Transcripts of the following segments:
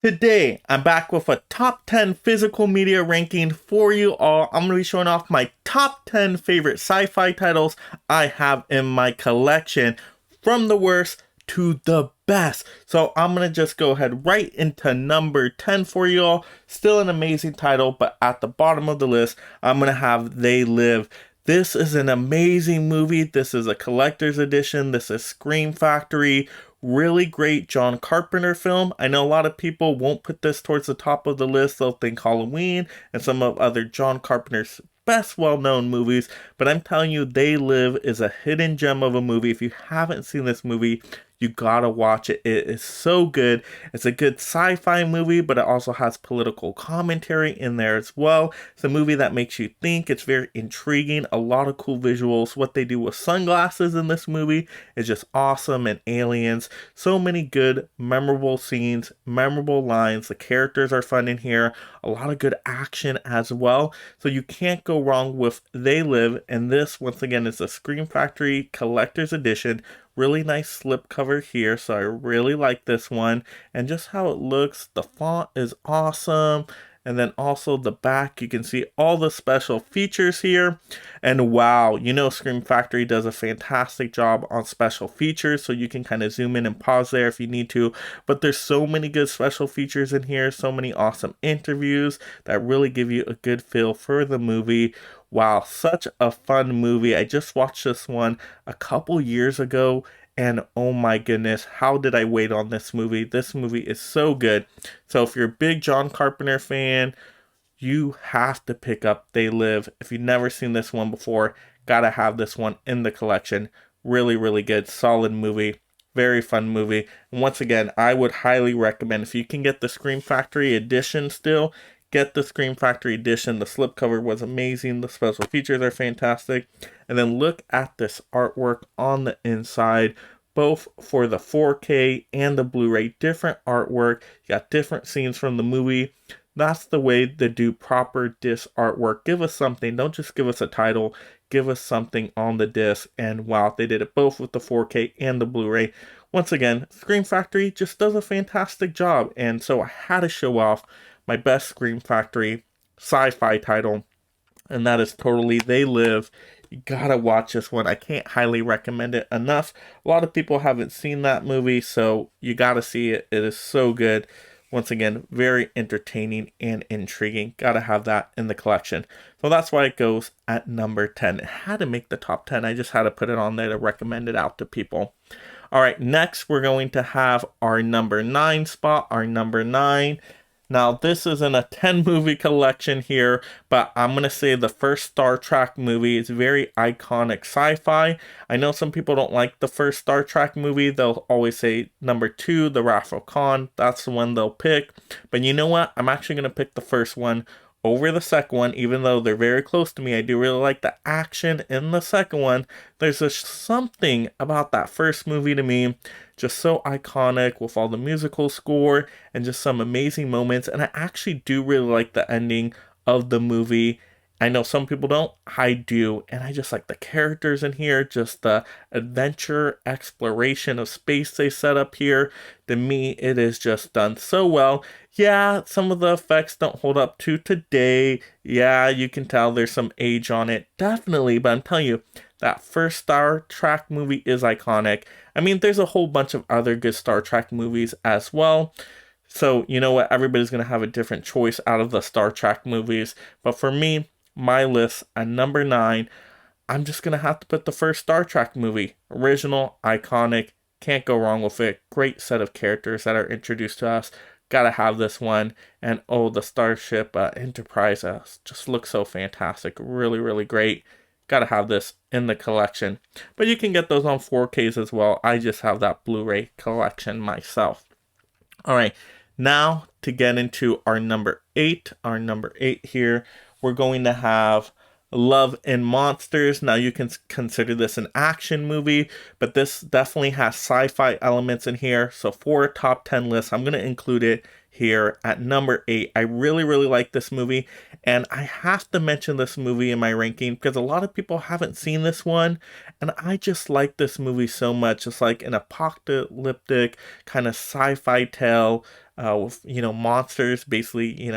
Today, I'm back with a top 10 physical media ranking for you all. I'm going to be showing off my top 10 favorite sci-fi titles I have in my collection, from the worst to the best. So I'm going to just go ahead right into number 10 for you all. Still an amazing title, but at the bottom of the list, I'm going to have They Live. This is an amazing movie. This is a collector's edition. This is Scream Factory. Really great John Carpenter film. I know a lot of people won't put this towards the top of the list. They'll think Halloween and some of other John Carpenter's best well-known movies, but I'm telling you, They Live is a hidden gem of a movie. If you haven't seen this movie, you gotta watch it. It is so good. It's a good sci-fi movie, but it also has political commentary in there as well. It's a movie that makes you think. It's very intriguing. A lot of cool visuals. What they do with sunglasses in this movie is just awesome, and aliens. So many good, memorable scenes, memorable lines. The characters are fun in here. A lot of good action as well. So you can't go wrong with They Live. And this, once again, is a Scream Factory Collector's Edition. Really nice slipcover here, so I really like this one. And just how it looks, the font is awesome. And then also the back, you can see all the special features here. And wow, you know Scream Factory does a fantastic job on special features, so you can kind of zoom in and pause there if you need to. But there's so many good special features in here, so many awesome interviews that really give you a good feel for the movie. Wow, such a fun movie. I just watched this one a couple years ago, and oh my goodness, how did I wait on this movie? This movie is so good. So if you're a big John Carpenter fan, you have to pick up They Live. If you've never seen this one before, gotta have this one in the collection. Really, really good, solid movie. Very fun movie. And once again, I would highly recommend, if you can get the Scream Factory edition still, get the Scream Factory edition. The slipcover was amazing. The special features are fantastic. And then look at this artwork on the inside, both for the 4K and the Blu-ray. Different artwork. You got different scenes from the movie. That's the way to do proper disc artwork. Give us something. Don't just give us a title. Give us something on the disc. And wow, they did it both with the 4K and the Blu-ray. Once again, Scream Factory just does a fantastic job. And so I had to show off my best Scream Factory sci-fi title, and that is totally They Live. You gotta watch this one. I can't highly recommend it enough. A lot of people haven't seen that movie, so you gotta see it. It is so good. Once again, very entertaining and intriguing. Gotta have that in the collection. So that's why it goes at number 10. It had to make the top 10. I just had to put it on there to recommend it out to people. All right, next we're going to have our number 9 spot. Our number 9. Now, this isn't a 10 movie collection here, but I'm going to say the first Star Trek movie is very iconic sci-fi. I know some people don't like the first Star Trek movie. They'll always say number 2, The Wrath of Khan. That's the one they'll pick. But you know what? I'm actually going to pick the first one over the second one, even though they're very close to me. I do really like the action in the second one. There's just something about that first movie to me, just so iconic with all the musical score and just some amazing moments. And I actually do really like the ending of the movie. I know some people don't, I do, and I just like the characters in here, just the adventure, exploration of space they set up here. To me, it is just done so well. Yeah, some of the effects don't hold up to today. Yeah, you can tell there's some age on it, definitely, but I'm telling you, that first Star Trek movie is iconic. I mean, there's a whole bunch of other good Star Trek movies as well. So, you know what? Everybody's going to have a different choice out of the Star Trek movies. But for me, my list at number 9, I'm just going to have to put the first Star Trek movie. Original, iconic, can't go wrong with it. Great set of characters that are introduced to us. Gotta have this one. And oh, the Starship Enterprise just looks so fantastic. Really, really great. Gotta have this in the collection. But you can get those on 4Ks as well. I just have that Blu-ray collection myself. Alright, now to get into our number 8. Our number 8 here, we're going to have Love and Monsters. Now you can consider this an action movie, but this definitely has sci-fi elements in here. So for a top 10 list, I'm going to include it here at number 8. I really, really like this movie, and I have to mention this movie in my ranking because a lot of people haven't seen this one, and I just like this movie so much. It's like an apocalyptic kind of sci-fi tale with, monsters, basically,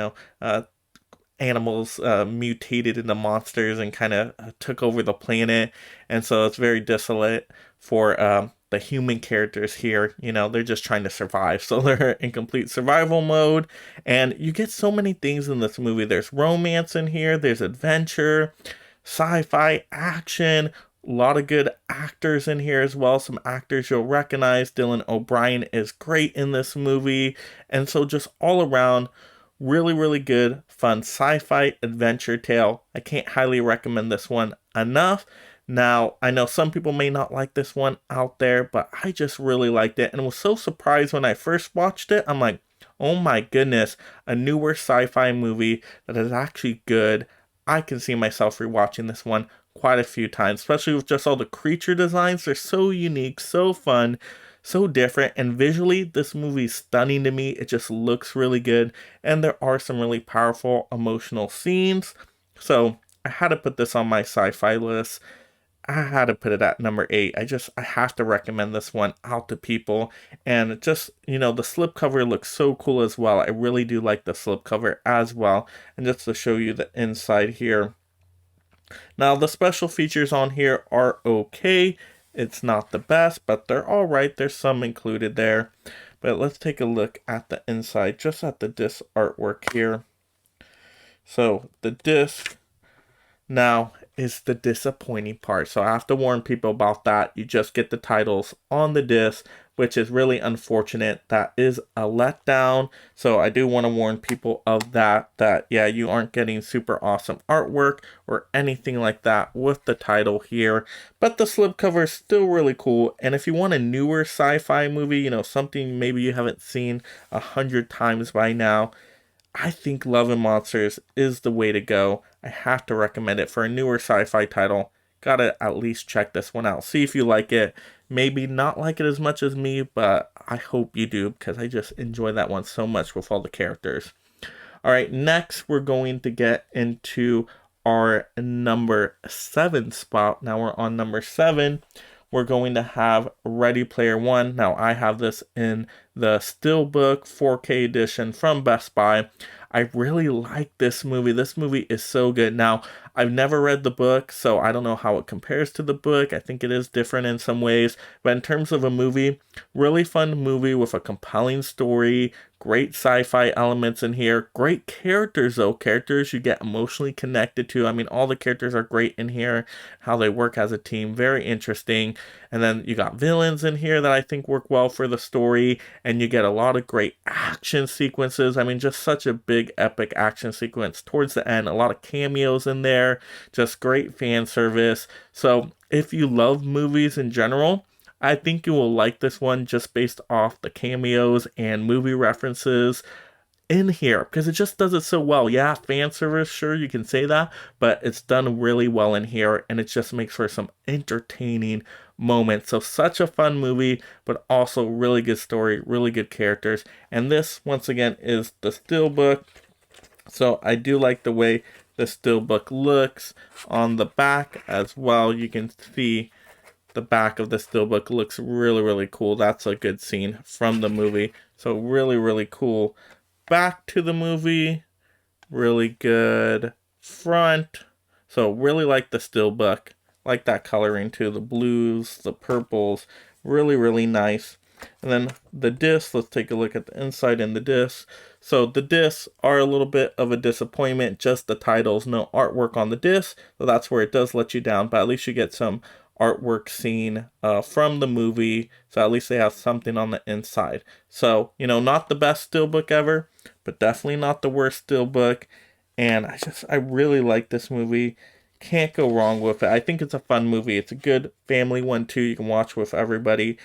animals mutated into monsters and kind of took over the planet. And so it's very desolate for the human characters here. They're just trying to survive. So they're in complete survival mode. And you get so many things in this movie. There's romance in here, there's adventure, sci-fi, action. A lot of good actors in here as well. Some actors you'll recognize. Dylan O'Brien is great in this movie. And so just all around, really, really good, fun sci-fi adventure tale. I can't highly recommend this one enough. Now, I know some people may not like this one out there, but I just really liked it and was so surprised when I first watched it. I'm like, oh my goodness, a newer sci-fi movie that is actually good. I can see myself rewatching this one quite a few times, especially with just all the creature designs. They're so unique, so fun, so different, and visually this movie is stunning to me. It just looks really good, and there are some really powerful emotional scenes. So I had to put this on my sci-fi list. I had to put it at number 8. I have to recommend this one out to people. And just, the slipcover looks so cool as well. I really do like the slipcover as well. And just to show you the inside here. Now, the special features on here are okay. It's not the best, but they're all right. There's some included there. But let's take a look at the inside, just at the disc artwork here. So the disc now is the disappointing part. So I have to warn people about that. You just get the titles on the disc, which is really unfortunate. That is a letdown. So I do want to warn people of that, yeah, you aren't getting super awesome artwork or anything like that with the title here. But the slipcover is still really cool. And if you want a newer sci-fi movie, something maybe you haven't seen 100 times by now, I think Love and Monsters is the way to go. I have to recommend it for a newer sci-fi title. Gotta at least check this one out. See if you like it. Maybe not like it as much as me, but I hope you do because I just enjoy that one so much with all the characters. Alright, next we're going to get into our number 7 spot. Now we're on number 7. We're going to have Ready Player One. Now I have this in the Steelbook 4K edition from Best Buy. I really like this movie. This movie is so good. Now, I've never read the book, so I don't know how it compares to the book. I think it is different in some ways. But in terms of a movie, really fun movie with a compelling story, great sci-fi elements in here, great characters though, characters you get emotionally connected to. I mean, all the characters are great in here, how they work as a team, very interesting. And then you got villains in here that I think work well for the story, and you get a lot of great action sequences. I mean, just such a big epic action sequence towards the end, a lot of cameos in there, just great fan service. So if you love movies in general, I think you will like this one just based off the cameos and movie references in here because it just does it so well. Yeah, fan service, sure, you can say that, but it's done really well in here and it just makes for some entertaining moments. So such a fun movie, but also really good story, really good characters. And this, once again, is the Steelbook. So I do like the way the Steelbook looks on the back as well. You can see the back of the Steelbook looks really, really cool. That's a good scene from the movie. So really, really cool back to the movie. Really good front. So really like the Steelbook. Like that coloring too. The blues, the purples. Really, really nice. And then the discs, let's take a look at the inside and the discs. So the discs are a little bit of a disappointment. Just the titles, no artwork on the disc. So that's where it does let you down. But at least you get some artwork scene from the movie, so at least they have something on the inside. So, not the best Steelbook ever, but definitely not the worst Steelbook. And I really like this movie. Can't go wrong with it. I think it's a fun movie. It's a good family one too. You can watch with everybody.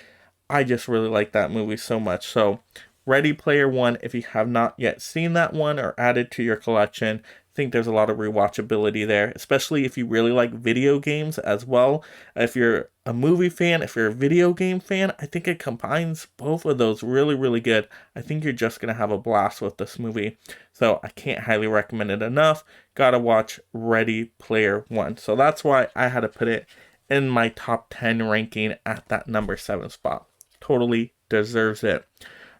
I just really like that movie so much. So Ready Player One, if you have not yet seen that one or added to your collection, think there's a lot of rewatchability there, especially if you really like video games as well. If you're a movie fan, if you're a video game fan, I think it combines both of those really, really good. I think you're just going to have a blast with this movie. So I can't highly recommend it enough. Gotta watch Ready Player One. So that's why I had to put it in my top 10 ranking at that number 7 spot. Totally deserves it.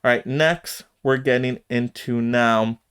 All right, next we're getting into now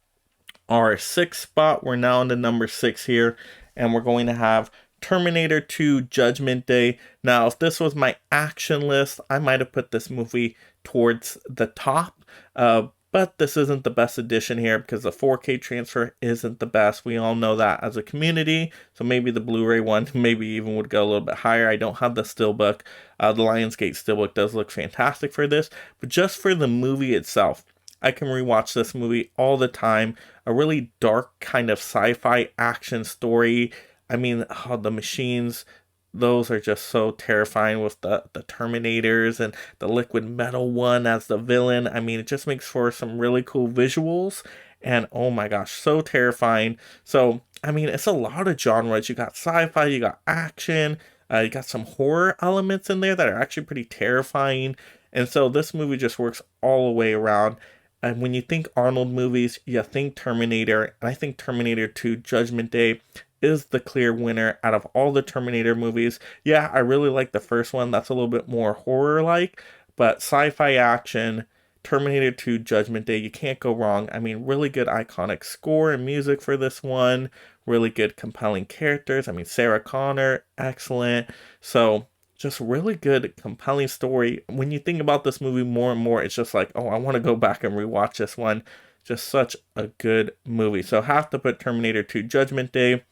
our sixth spot. We're now in the number 6 here, and we're going to have Terminator 2 Judgment Day. Now, if this was my action list, I might have put this movie towards the top, but this isn't the best edition here because the 4K transfer isn't the best. We all know that as a community, so maybe the Blu-ray one maybe even would go a little bit higher. I don't have the Steelbook. The Lionsgate Steelbook does look fantastic for this, but just for the movie itself, I can rewatch this movie all the time. A really dark kind of sci-fi action story. I mean, the machines, those are just so terrifying with the Terminators and the liquid metal one as the villain. I mean, it just makes for some really cool visuals. And oh my gosh, so terrifying. So, I mean, it's a lot of genres. You got sci-fi, you got action, you got some horror elements in there that are actually pretty terrifying. And so this movie just works all the way around. And when you think Arnold movies, you think Terminator. And I think Terminator 2 Judgment Day is the clear winner out of all the Terminator movies. Yeah, I really like the first one. That's a little bit more horror-like. But sci-fi action, Terminator 2 Judgment Day, you can't go wrong. I mean, really good iconic score and music for this one. Really good compelling characters. I mean, Sarah Connor, excellent. So just really good, compelling story. When you think about this movie more and more, it's just like, oh, I want to go back and rewatch this one. Just such a good movie. So have to put Terminator 2 Judgment Day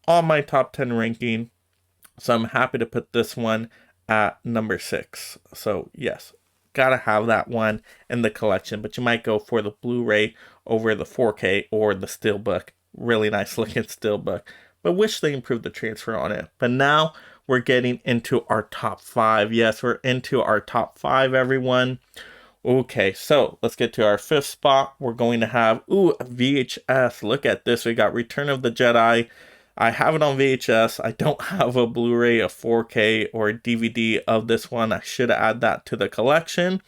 on my top 10 ranking. So I'm happy to put this one at number 6. So yes, gotta have that one in the collection. But you might go for the Blu-ray over the 4K or the Steelbook. Really nice looking Steelbook. But wish they improved the transfer on it. But now we're getting into our top 5. Yes, we're into our top 5, everyone. Okay, so let's get to our 5th spot. We're going to have, VHS. Look at this. We got Return of the Jedi. I have it on VHS. I don't have a Blu-ray, a 4K, or a DVD of this one. I should add that to the collection.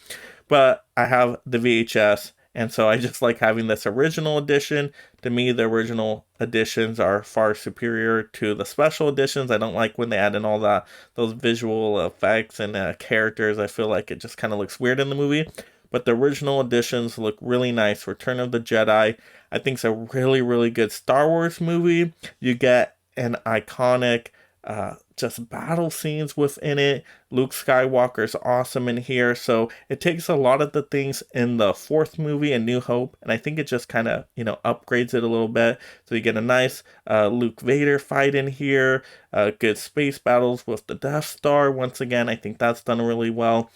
But I have the VHS. And so I just like having this original edition. To me, the original editions are far superior to the special editions. I don't like when they add in all those visual effects and characters. I feel like it just kind of looks weird in the movie. But the original editions look really nice. Return of the Jedi, I think, is a really, really good Star Wars movie. You get an iconic just battle scenes within it. Luke Skywalker's awesome in here. So it takes a lot of the things in the 4th movie, A New Hope, and I think it just kind of, upgrades it a little bit. So you get a nice Luke Vader fight in here, good space battles with the Death Star. Once again, I think that's done really well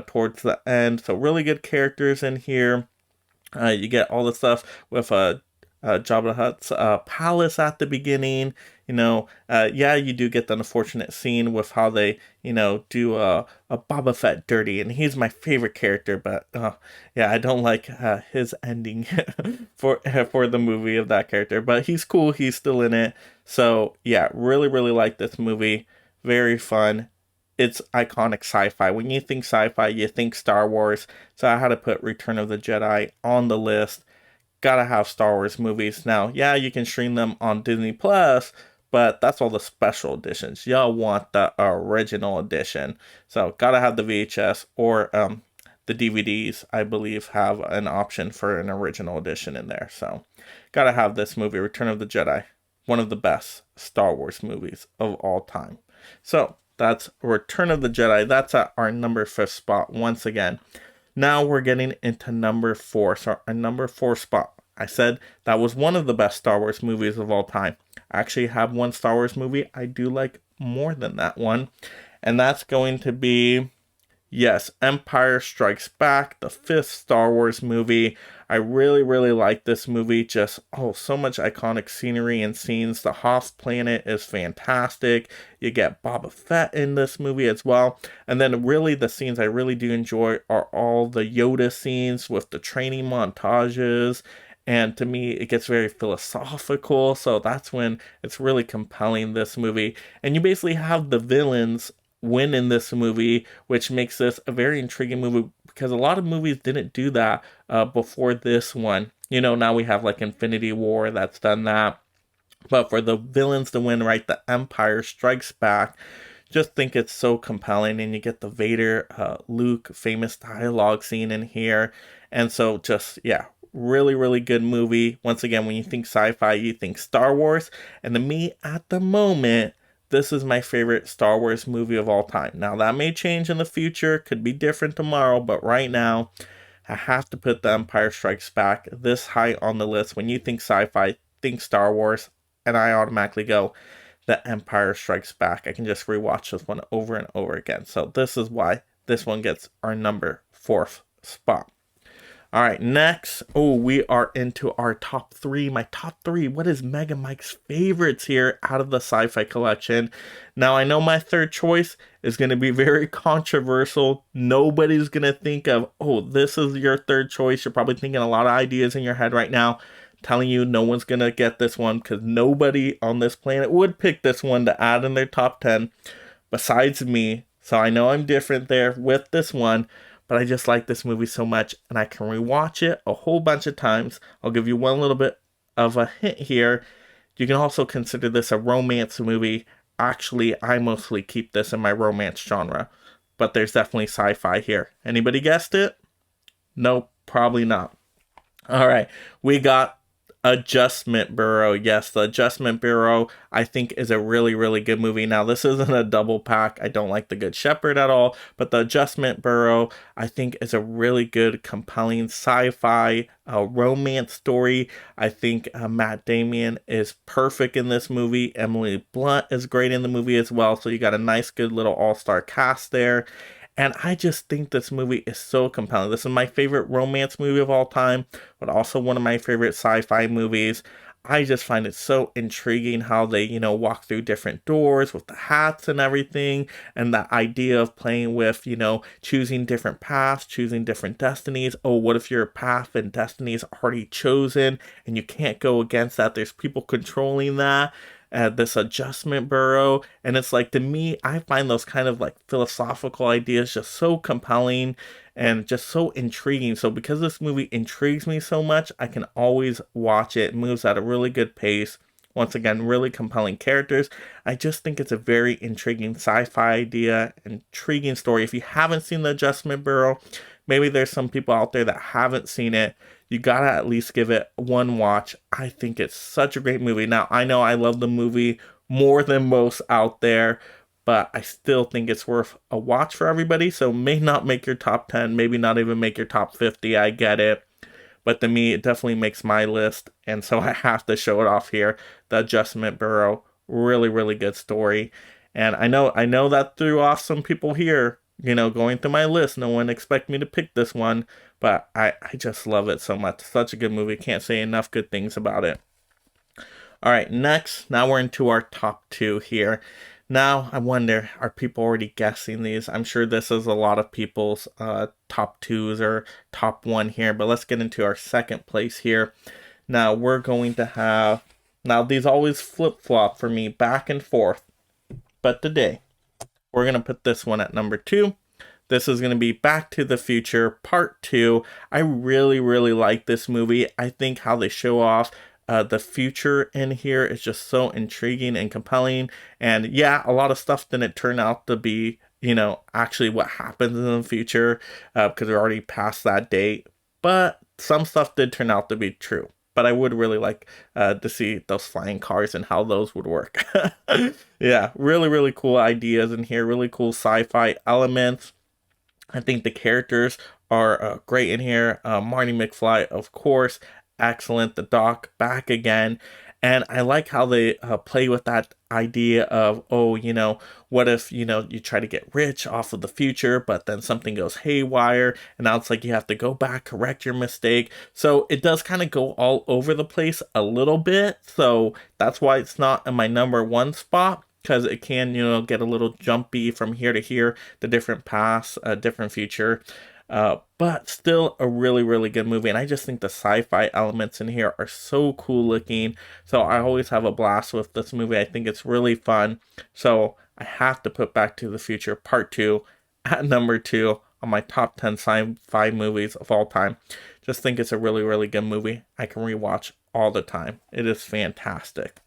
towards the end. So really good characters in here. You get all the stuff with Jabba the Hutt's palace at the beginning. Yeah, you do get the unfortunate scene with how they, do a Boba Fett dirty, and he's my favorite character, but yeah, I don't like his ending for the movie of that character, but he's cool, he's still in it. So yeah, really, really like this movie. Very fun. It's iconic sci-fi. When you think sci-fi, you think Star Wars. So I had to put Return of the Jedi on the list. Gotta have Star Wars movies. Now, yeah, you can stream them on Disney Plus, but that's all the special editions. Y'all want the original edition. So, gotta have the VHS or the DVDs, I believe, have an option for an original edition in there. So, gotta have this movie, Return of the Jedi. One of the best Star Wars movies of all time. So, that's Return of the Jedi. That's at our number 5th spot once again. Now we're getting into number 4. So our number 4 spot, I said that was one of the best Star Wars movies of all time. I actually have one Star Wars movie I do like more than that one. And that's going to be, yes, Empire Strikes Back, the 5th Star Wars movie. I really, really like this movie. Just, so much iconic scenery and scenes. The Hoth planet is fantastic. You get Boba Fett in this movie as well. And then really the scenes I really do enjoy are all the Yoda scenes with the training montages. And to me, it gets very philosophical. So that's when it's really compelling, this movie. And you basically have the villains win in this movie, which makes this a very intriguing movie, because a lot of movies didn't do that before this one. Now we have like Infinity War that's done that. But for the villains to win, right, the Empire Strikes Back, Just think it's so compelling, and you get the Vader Luke famous dialogue scene in here. And so just, yeah, really, really good movie. Once again, when you think sci-fi, you think Star Wars. And to me, at the moment, this is my favorite Star Wars movie of all time. Now, that may change in the future, could be different tomorrow, but right now, I have to put The Empire Strikes Back this high on the list. When you think sci-fi, think Star Wars, and I automatically go, The Empire Strikes Back. I can just rewatch this one over and over again. So this is why this one gets our number 4th spot. All right, next, we are into our top 3. My top 3, what is Mega Mike's favorites here out of the sci-fi collection? Now, I know my third choice is going to be very controversial. Nobody's going to think of, this is your third choice. You're probably thinking a lot of ideas in your head right now. Telling you no one's going to get this one because nobody on this planet would pick this one to add in their top 10 besides me. So I know I'm different there with this one. But I just like this movie so much, and I can rewatch it a whole bunch of times. I'll give you one little bit of a hint here. You can also consider this a romance movie. Actually, I mostly keep this in my romance genre, but there's definitely sci-fi here. Anybody guessed it? Nope, probably not. All right, we got Adjustment Bureau. Yes, the Adjustment Bureau, I think, is a really, really good movie. Now, this isn't a double pack. I don't like The Good Shepherd at all, but the Adjustment Bureau, I think, is a really good, compelling sci-fi romance story. I think Matt Damon is perfect in this movie. Emily Blunt is great in the movie as well. So you got a nice, good little all-star cast there. And I just think this movie is so compelling. This is my favorite romance movie of all time, but also one of my favorite sci-fi movies. I just find it so intriguing how they, walk through different doors with the hats and everything. And the idea of playing with, choosing different paths, choosing different destinies. What if your path and destiny is already chosen and you can't go against that? There's people controlling that. This Adjustment Bureau, and it's like, to me, I find those kind of like philosophical ideas just so compelling and just so intriguing. So because this movie intrigues me so much, I can always watch it. It moves at a really good pace. Once again, really compelling characters. I just think it's a very intriguing sci-fi idea, intriguing story. If you haven't seen the Adjustment Bureau, maybe there's some people out there that haven't seen it. You gotta at least give it one watch. I think it's such a great movie. Now, I know I love the movie more than most out there, but I still think it's worth a watch for everybody. So may not make your top 10, maybe not even make your top 50. I get it. But to me, it definitely makes my list. And so I have to show it off here. The Adjustment Bureau, really, really good story. And I know that threw off some people here, going through my list. No one expected me to pick this one. But I just love it so much. Such a good movie. Can't say enough good things about it. All right, next, now we're into our top 2 here. Now, I wonder, are people already guessing these? I'm sure this is a lot of people's top 2s or top 1 here. But let's get into our second place here. Now, we're going to have... Now, these always flip-flop for me back and forth. But today, we're going to put this one at number 2. This is going to be Back to the Future Part 2. I really, really like this movie. I think how they show off the future in here is just so intriguing and compelling. And yeah, a lot of stuff didn't turn out to be, actually what happens in the future because we're already past that date. But some stuff did turn out to be true. But I would really like to see those flying cars and how those would work. Yeah, really, really cool ideas in here. Really cool sci-fi elements. I think the characters are great in here. Marty McFly, of course, excellent. The Doc, back again. And I like how they play with that idea of, what if, you try to get rich off of the future, but then something goes haywire, and now it's like you have to go back, correct your mistake. So it does kind of go all over the place a little bit. So that's why it's not in my number 1 spot. Because it can, get a little jumpy from here to here, the different paths, different future. But still a really, really good movie. And I just think the sci-fi elements in here are so cool looking. So I always have a blast with this movie. I think it's really fun. So I have to put Back to the Future Part 2 at number 2 on my top 10 sci-fi movies of all time. Just think it's a really, really good movie. I can rewatch all the time. It is fantastic.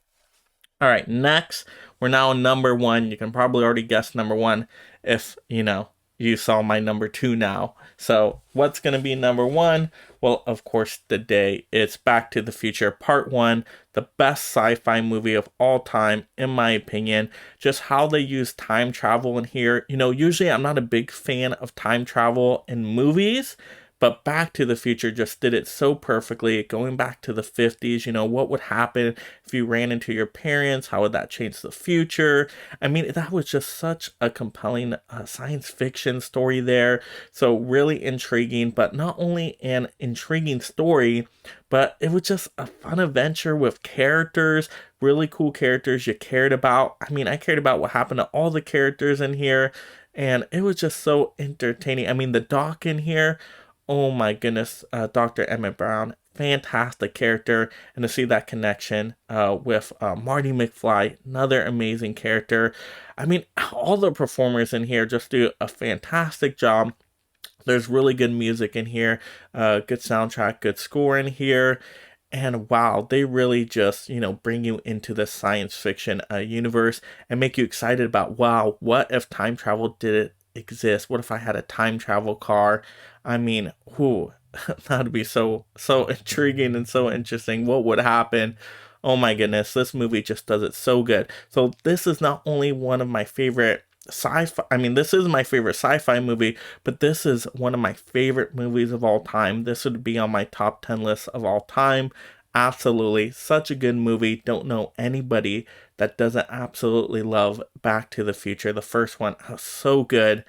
All right, next, we're now on number one. You can probably already guess number one if, you saw my number two now. So what's going to be number one? Well, of course, today it's Back to the Future Part 1, the best sci-fi movie of all time, in my opinion. Just how they use time travel in here. Usually I'm not a big fan of time travel in movies, but Back to the Future just did it so perfectly. Going back to the 50s, what would happen if you ran into your parents? How would that change the future? I mean, that was just such a compelling science fiction story there. So really intriguing, but not only an intriguing story, but it was just a fun adventure with characters, really cool characters you cared about. I mean, I cared about what happened to all the characters in here, and it was just so entertaining. I mean, the doc in here, oh my goodness, Dr. Emmett Brown, fantastic character, and to see that connection with Marty McFly, another amazing character. I mean, all the performers in here just do a fantastic job. There's really good music in here, good soundtrack, good score in here. And wow, they really just, bring you into the science fiction universe and make you excited about, wow, what if time travel didn't exist? What if I had a time travel car? I mean, whoo, that'd be so intriguing and so interesting. What would happen? Oh my goodness, this movie just does it so good. So this is not only one of my favorite sci-fi, I mean, this is my favorite sci-fi movie, but this is one of my favorite movies of all time. This would be on my top 10 list of all time. Absolutely, such a good movie. Don't know anybody that doesn't absolutely love Back to the Future. The first one, so good.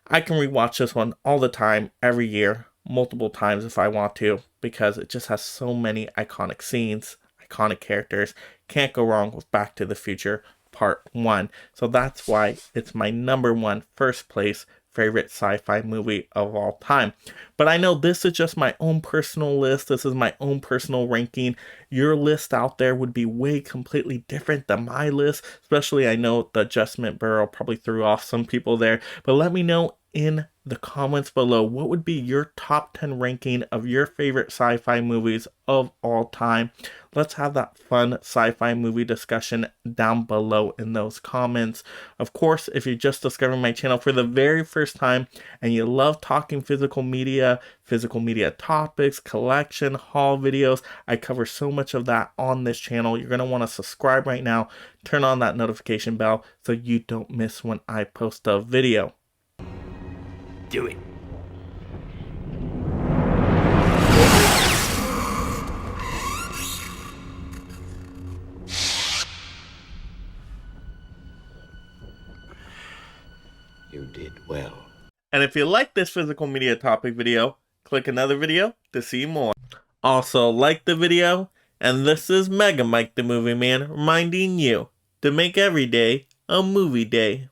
I can rewatch this one all the time, every year, multiple times if I want to, because it just has so many iconic scenes, iconic characters. Can't go wrong with Back to the Future Part 1. So that's why it's my number one, first place favorite sci-fi movie of all time. But I know this is just my own personal list. This is my own personal ranking. Your list out there would be way completely different than my list. Especially, I know the Judgement Bureau probably threw off some people there. But let me know in the comments below, what would be your top 10 ranking of your favorite sci-fi movies of all time? Let's have that fun sci-fi movie discussion down below in those comments. Of course, if you just discovered my channel for the very first time and you love talking physical media topics, collection, haul videos, I cover so much of that on this channel. You're going to want to subscribe right now, turn on that notification bell so you don't miss when I post a video. Do it. You did well. And if you like this physical media topic video, click another video to see more. Also, like the video, and this is Mega Mike the Movie Man reminding you to make every day a movie day.